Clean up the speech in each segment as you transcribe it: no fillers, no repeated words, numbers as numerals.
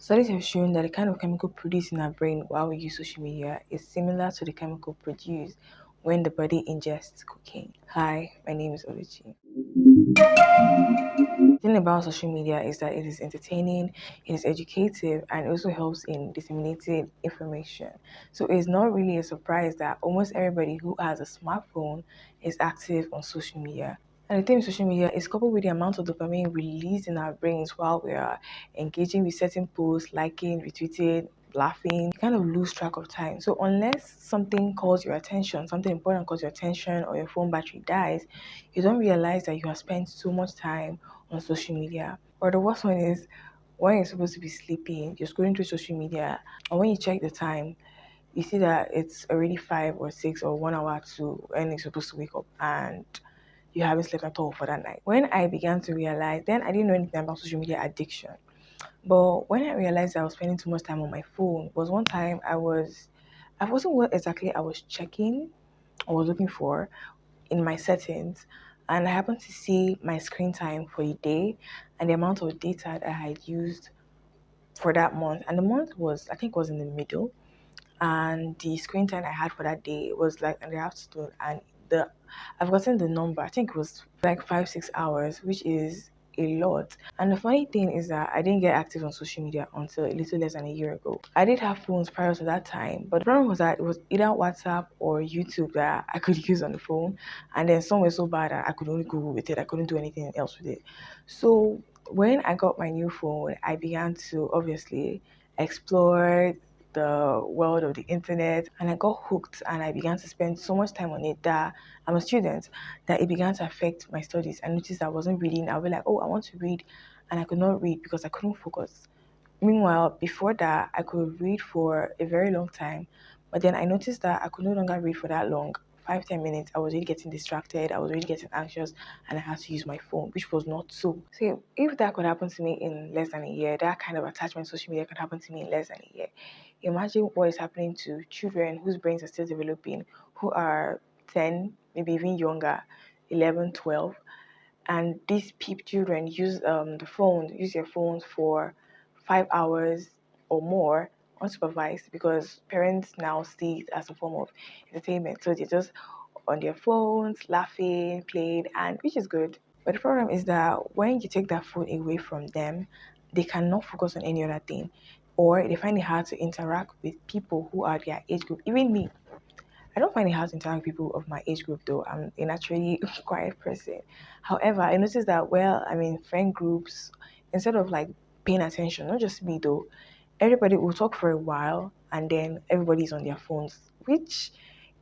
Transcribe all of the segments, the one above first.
Studies have shown that the kind of chemical produced in our brain while we use social media is similar to the chemical produced when the body ingests cocaine. Hi, my name is Oluchi. The thing about social media is that it is entertaining, it is educative, and it also helps in disseminating information. So it's not really a surprise that almost everybody who has a smartphone is active on social media. And the thing with social media is coupled with the amount of dopamine released in our brains while we are engaging with certain posts, liking, retweeting, laughing, you kind of lose track of time. So unless something calls your attention, something important calls your attention, or your phone battery dies, you don't realize that you have spent so much time on social media. Or the worst one is when you're supposed to be sleeping, you're scrolling through social media, and when you check the time, you see that it's already 5 or 6 or 1 hour to when you're supposed to wake up, and you haven't slept at all for that night. When I began to realize, then I didn't know anything about social media addiction. But when I realized I was spending too much time on my phone, was one time I wasn't what exactly I was checking or was looking for in my settings, and I happened to see my screen time for a day and the amount of data that I had used for that month. And the month was, I think, was in the middle, and the screen time I had for that day was like in the afternoon, and the I've gotten the number. I think it was like 5 6 hours, which is a lot. And the funny thing is that I didn't get active on social media until a little less than a year ago. I did have phones prior to that time, but the problem was that it was either WhatsApp or YouTube that I could use on the phone, and then some were so bad that I could only Google with it. I couldn't do anything else with it. So when I got my new phone, I began to obviously explore the world of the internet, and I got hooked and I began to spend so much time on it that I'm a student, that it began to affect my studies. I noticed I wasn't reading. I'll be like, oh, I want to read, and I could not read because I couldn't focus. Meanwhile, before that, I could read for a very long time, but then I noticed that I could no longer read for that long. 5 10 minutes, I was really getting distracted, I was really getting anxious, and I had to use my phone, which was not so. So, if that could happen to me in less than a year, that kind of attachment to social media could happen to me in less than a year. Imagine what is happening to children whose brains are still developing, who are 10, maybe even younger, 11, 12, and these children use use their phones for 5 hours or more unsupervised, because parents now see it as a form of entertainment. So they're just on their phones, laughing, playing, and which is good. But the problem is that when you take that phone away from them, they cannot focus on any other thing, or they find it hard to interact with people who are their age group. Even me, I don't find it hard to interact with people of my age group, though. I'm a naturally quiet person. However, I noticed that, well, I mean, friend groups, instead of like paying attention, not just me though, everybody will talk for a while and then everybody's on their phones. Which,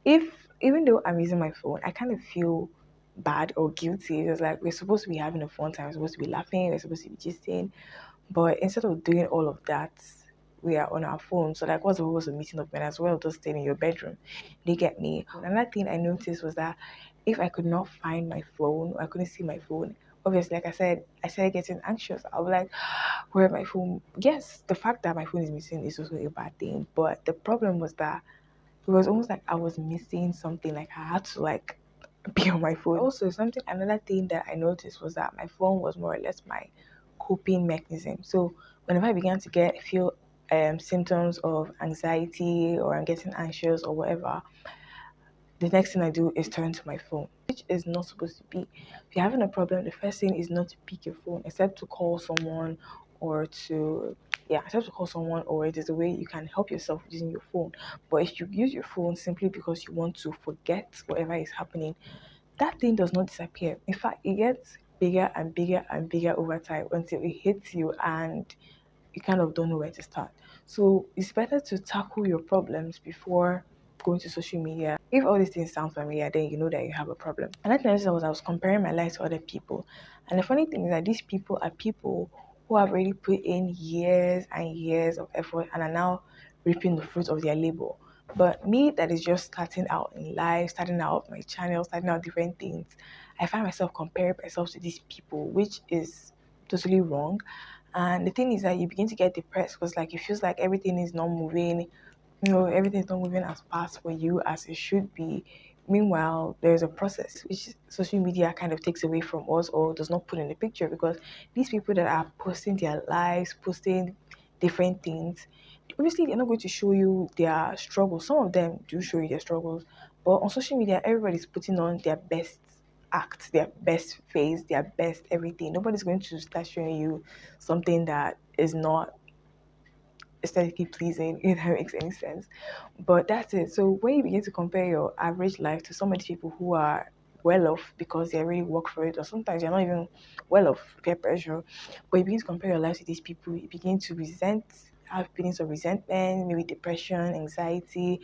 if even though I'm using my phone, I kind of feel bad or guilty. It's like we're supposed to be having a fun time, we're supposed to be laughing, we're supposed to be gisting, but instead of doing all of that, we are on our phone. So like, what's the purpose of meeting up? And as well, just staying in your bedroom. They get me. Another thing I noticed was that if I could not find my phone, or I couldn't see my phone, obviously, like I said, I started getting anxious. I was like, where my phone? Yes, the fact that my phone is missing is also a bad thing. But the problem was that it was almost like I was missing something. Like I had to like be on my phone. Also, another thing that I noticed was that my phone was more or less my coping mechanism. So whenever I began to feel symptoms of anxiety, or I'm getting anxious or whatever, the next thing I do is turn to my phone, which is not supposed to be. If you're having a problem, the first thing is not to pick your phone, except to call someone, or to yeah, except to call someone, or it is a way you can help yourself using your phone. But if you use your phone simply because you want to forget whatever is happening, that thing does not disappear. In fact, it gets bigger and bigger and bigger over time until it hits you and you kind of don't know where to start. So it's better to tackle your problems before going to social media. If all these things sound familiar, then you know that you have a problem. And that thing was I was comparing my life to other people. And the funny thing is that these people are people who have already put in years and years of effort and are now reaping the fruits of their labor. But me that is just starting out in life, starting out my channel, starting out different things, I find myself comparing myself to these people, which is totally wrong. And the thing is that you begin to get depressed because like it feels like everything is not moving, everything is not moving as fast for you as it should be. Meanwhile, there's a process which social media kind of takes away from us or does not put in the picture, because these people that are posting their lives, posting different things, obviously they're not going to show you their struggles. Some of them do show you their struggles, but on social media, everybody's putting on their best act, their best face, their best everything. Nobody's going to start showing you something that is not aesthetically pleasing, if that makes any sense. But that's it. So when you begin to compare your average life to some of these people who are well off because they really work for it, or sometimes you're not even well off, peer pressure, but you begin to compare your life to these people, you begin to have feelings of resentment, maybe depression, anxiety,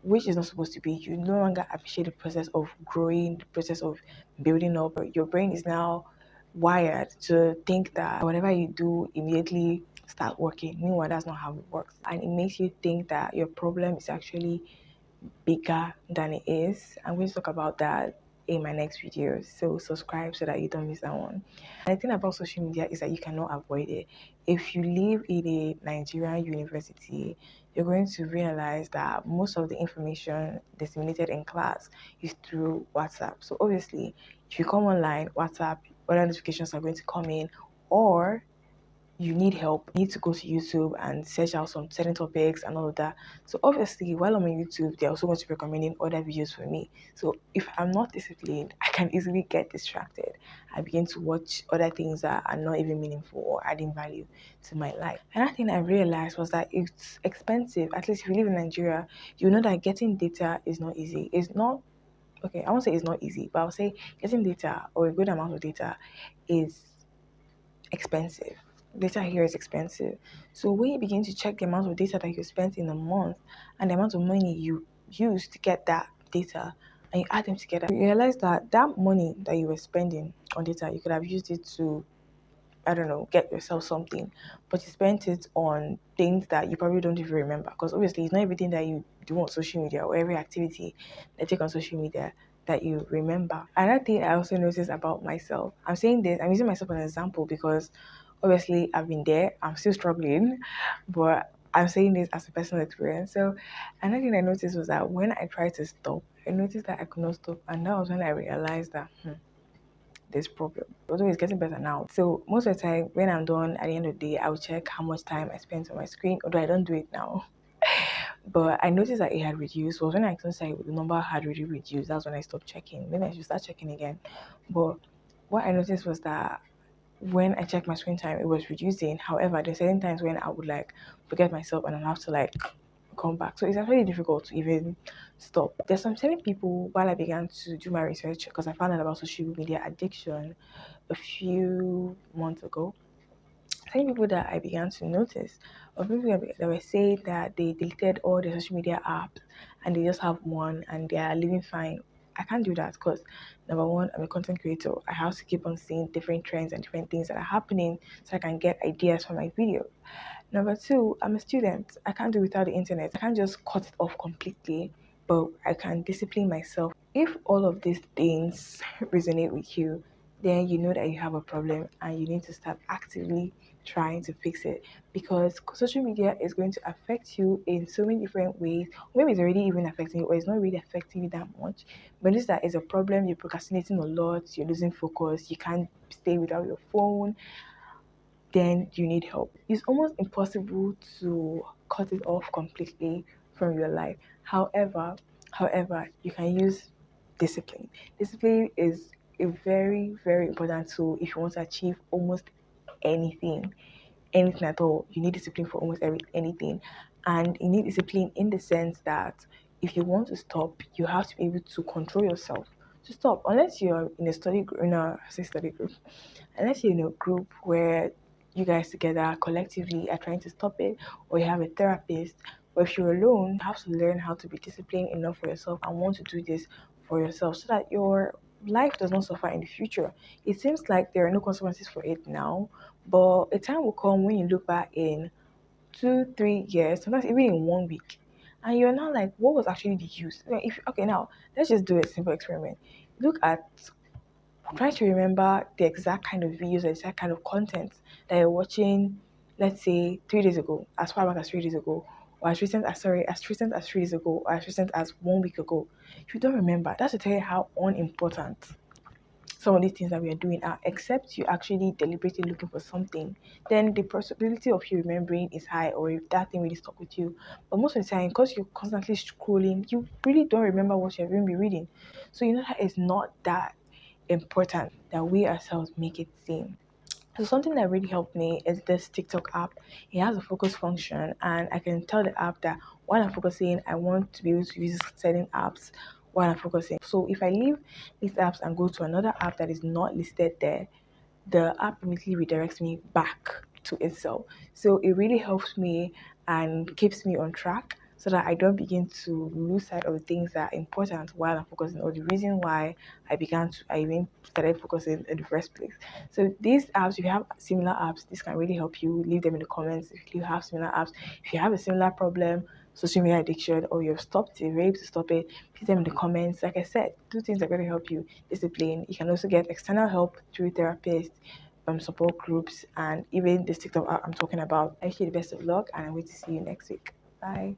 which is not supposed to be. You no longer appreciate the process of growing, the process of building up. Your brain is now wired to think that whatever you do immediately start working. Meanwhile, that's not how it works. And it makes you think that your problem is actually bigger than it is. I'm going to talk about that in my next video. So subscribe so that you don't miss that one. And the thing about social media is that you cannot avoid it. If you live in a Nigerian university, you're going to realize that most of the information disseminated in class is through WhatsApp. So obviously, if you come online, WhatsApp, other notifications are going to come in, or you need help, you need to go to YouTube and search out some certain topics and all of that. So obviously, while I'm on YouTube, they're also going to be recommending other videos for me. So if I'm not disciplined, I can easily get distracted. I begin to watch other things that are not even meaningful or adding value to my life. Another thing I realized was that it's expensive. At least if you live in Nigeria, you know that getting data is not easy. It's not okay. I won't say it's not easy, but I'll say getting data or a good amount of data is expensive. Data here is expensive. So when you begin to check the amount of data that you spent in a month and the amount of money you use to get that data and you add them together, you realize that that money that you were spending on data, you could have used it to, I don't know, get yourself something, but you spent it on things that you probably don't even remember. Because obviously, it's not everything that you do on social media or every activity that you take on social media that you remember. Another thing I also noticed about myself, I'm saying this, I'm using myself as an example because obviously I've been there, I'm still struggling, but I'm saying this as a personal experience. So another thing I noticed was that when I tried to stop, I noticed that I could not stop, and that was when I realized that this problem. Although it's getting better now. So most of the time when I'm done at the end of the day, I'll check how much time I spent on my screen, although I don't do it now. But I noticed that it had reduced. Was when I noticed that the number had really reduced. That's when I stopped checking. Maybe I should start checking again. But what I noticed was that when I checked my screen time, it was reducing. However, there's certain times when I would like forget myself and I'll have to like come back. So it's actually difficult to even stop. There's some certain people while I began to do my research because I found out about social media addiction a few months ago. Certain people that I began to notice, or people that were saying that they deleted all the social media apps and they just have one and they are living fine. I can't do that because number one, I'm a content creator. I have to keep on seeing different trends and different things that are happening so I can get ideas for my videos. Number two, I'm a student. I can't do without the internet. I can't just cut it off completely, but I can discipline myself. If all of these things resonate with you, then you know that you have a problem and you need to start actively trying to fix it because social media is going to affect you in so many different ways. Maybe it's already even affecting you or it's not really affecting you that much. But this that is a problem, you're procrastinating a lot, you're losing focus, you can't stay without your phone, then you need help. It's almost impossible to cut it off completely from your life. However, you can use discipline. Discipline is a very, very important tool if you want to achieve almost anything, anything at all. You need discipline for almost anything. And you need discipline in the sense that if you want to stop, you have to be able to control yourself to stop. Unless you're in a study group, in a I say study group, unless you're in a group where you guys together collectively are trying to stop it, or you have a therapist, or if you're alone, you have to learn how to be disciplined enough for yourself and want to do this for yourself so that your life does not suffer in the future. It seems like there are no consequences for it now, but a time will come when you look back in 2, 3 years, sometimes even in 1 week, and you're now like, what was actually the use? If okay, now let's just do a simple experiment. Look at try to remember the exact kind of videos, the exact kind of content that you're watching, let's say 3 days ago, as far back as 3 days ago, or as recent as 3 days ago, or as recent as 1 week ago. If you don't remember, that's to tell you how unimportant some of these things that we are doing are, except you actually deliberately looking for something, then the possibility of you remembering is high, or if that thing really stuck with you. But most of the time, because you're constantly scrolling, you really don't remember what you've even been reading. So you know that it's not that important that we ourselves make it seem. So something that really helped me is this TikTok app. It has a focus function, and I can tell the app that while I'm focusing, I want to be able to use certain apps while I'm focusing. So if I leave these apps and go to another app that is not listed there, the app immediately redirects me back to itself. So it really helps me and keeps me on track so that I don't begin to lose sight of the things that are important while I'm focusing, or the reason why I even started focusing in the first place. So these apps, if you have similar apps, this can really help you. Leave them in the comments if you have similar apps. If you have a similar problem, social media addiction, or you've stopped it, you're able to stop it, put them in the comments. Like I said, two things are going to help you: discipline. You can also get external help through therapists, support groups, and even this TikTok app I'm talking about. I wish you the best of luck, and I wait to see you next week. Bye.